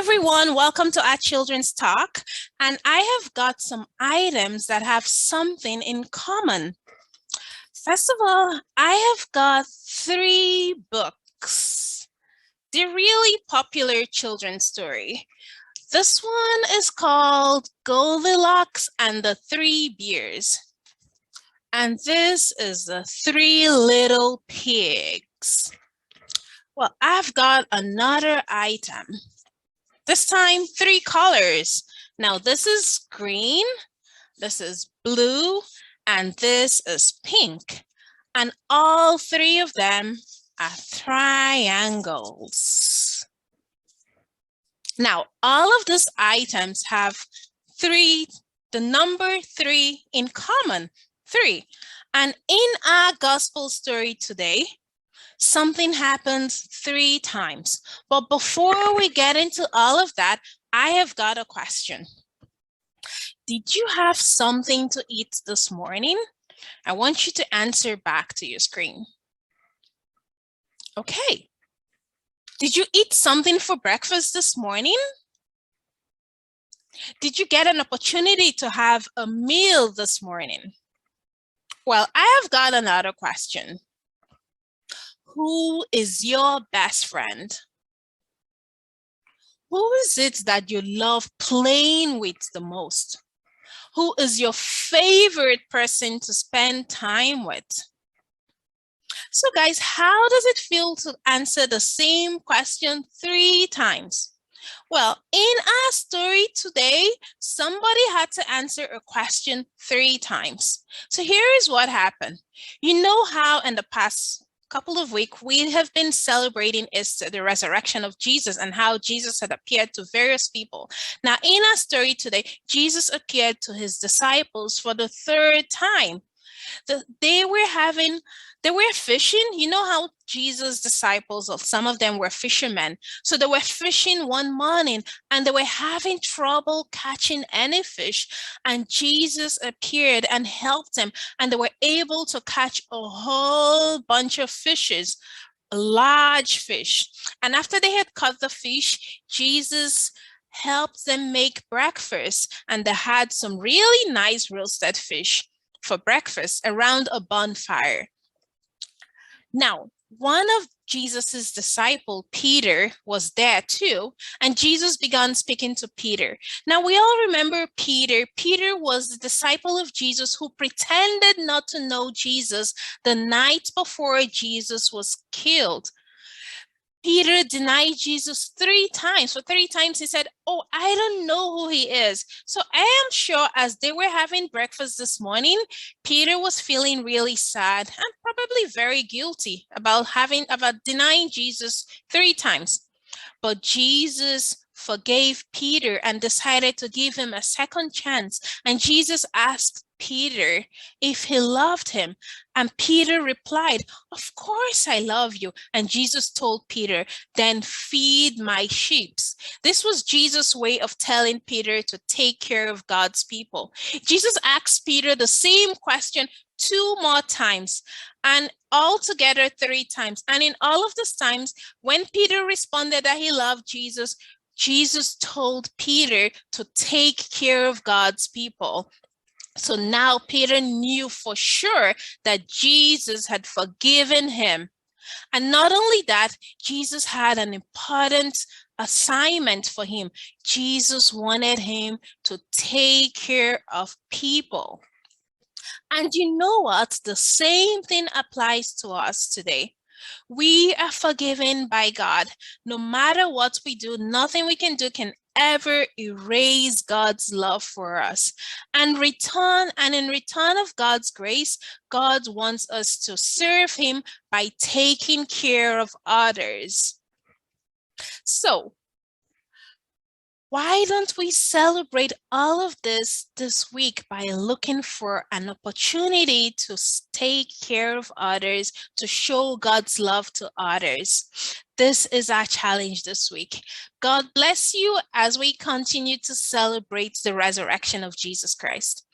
everyone, welcome to our Children's Talk. And I have got some items that have something in common. First of all, I have got 3 books. They're really popular children's story. This one is called Goldilocks and the 3 Bears. And this is the 3 Little Pigs. Well, I've got another item. This time, 3 colors. Now, this is green, this is blue, and this is pink. And all 3 of them are triangles. Now, all of these items have the number 3 in common, 3. And in our gospel story today, something happens 3 times. But before we get into all of that, I have got a question. Did you have something to eat this morning? I want you to answer back to your screen. Okay. Did you eat something for breakfast this morning? Did you get an opportunity to have a meal this morning? Well, I have got another question. Who is your best friend? Who is it that you love playing with the most? Who is your favorite person to spend time with? So guys, how does it feel to answer the same question 3 times? Well, in our story today, somebody had to answer a question 3 times. So here is what happened. You know how in the past couple of weeks, we have been celebrating Easter, the resurrection of Jesus, and how Jesus had appeared to various people. Now, in our story today, Jesus appeared to his disciples for the 3rd time. They were fishing. You know how Jesus' disciples, or some of them were fishermen. So they were fishing one morning and they were having trouble catching any fish. And Jesus appeared and helped them. And they were able to catch a whole bunch of fishes, large fish. And after they had caught the fish, Jesus helped them make breakfast. And they had some really nice roasted fish for breakfast around a bonfire. Now, one of Jesus's disciple, Peter, was there too, and Jesus began speaking to Peter. Now, we all remember Peter. Peter was the disciple of Jesus who pretended not to know Jesus the night before Jesus was killed. Peter denied Jesus 3 times. For 3 times he said, "Oh, I don't know who he is." So I am sure as they were having breakfast this morning, Peter was feeling really sad and probably very guilty about denying Jesus 3 times. But Jesus forgave Peter and decided to give him a second chance. And Jesus asked Peter if he loved him. And Peter replied, "Of course I love you." And Jesus told Peter, "Then feed my sheep." This was Jesus' way of telling Peter to take care of God's people. Jesus asked Peter the same question 2 more times, and altogether 3 times. And in all of these times, when Peter responded that he loved Jesus, Jesus told Peter to take care of God's people. So now Peter knew for sure that Jesus had forgiven him. And not only that, Jesus had an important assignment for him. Jesus wanted him to take care of people. And you know what? The same thing applies to us today. We are forgiven by God. No matter what we do, nothing we can do can ever erase God's love for us. And in return of God's grace, God wants us to serve him by taking care of others. So, why don't we celebrate all of this week by looking for an opportunity to take care of others, to show God's love to others? This is our challenge this week. God bless you as we continue to celebrate the resurrection of Jesus Christ.